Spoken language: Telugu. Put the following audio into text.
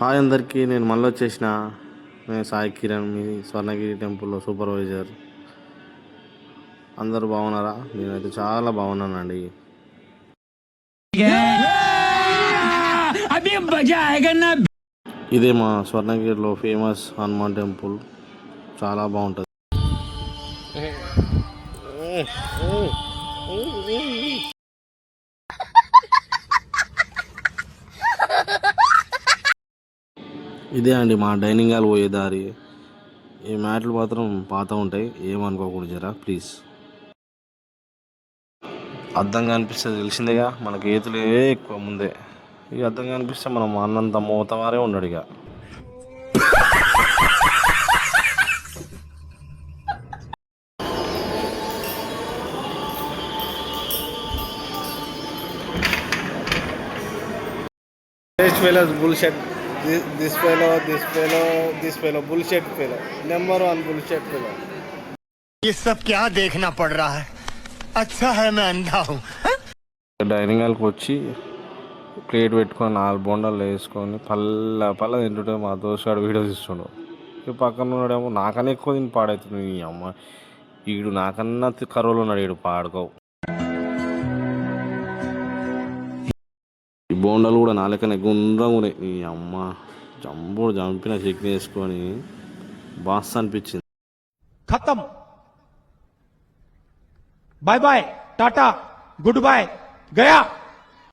హాయ్ అందరికీ, నేను మళ్ళీ వచ్చేసిన. నేను సాయి కిరణ్, మీ స్వర్ణగిరి టెంపుల్లో సూపర్వైజర్. అందరూ బాగున్నారా? నేనైతే చాలా బాగున్నానండి. ఇదే మా స్వర్ణగిరిలో ఫేమస్ హనుమాన్ టెంపుల్. చాలా బాగుంటుంది. ఇదే అండి మా డైనింగ్ హాల్ పోయే దారి. ఈ మ్యాట్లు మాత్రం పాత ఉంటాయి, ఏమనుకోకూడదు జరా ప్లీజ్. అర్థం కనిపిస్తుంది తెలిసిందేగా, మనకి ఏతులే ఎక్కువ ముందే. ఇక అర్థం కనిపిస్తే మనం అన్నంత మోతవారే ఉన్నాడు ఇక. bullshit. This fellow, bullshit fellow. Number one bullshit fellow. ये सब क्या देखना पड़ रहा है? अच्छा है मैं अंधा हूँ. డైనింగ్ హాల్కి వచ్చి ప్లేట్ పెట్టుకొని 4 బొండాలు వేసుకొని పల్ల తింటుంటే మా దోస్తుగాడు వీడియో తీస్తుండు. ఈ పక్కన ఉన్నాడేమో నాకన్నా ఎక్కువ తిని పాడవుతుంది. ఈ అమ్మ ఈడు నాకన్నా కరువులు ఉన్నాడు, ఈడు పాడుకోవు. ఈ బోండాలు కూడా నా లెక్కనే గుండ్రంగా ఉన్నాయి. ఈ అమ్మ చంపిన చట్నీ వేసుకొని బాస్ అనిపించింది. खत्म. Bye bye, tata, good bye, गया.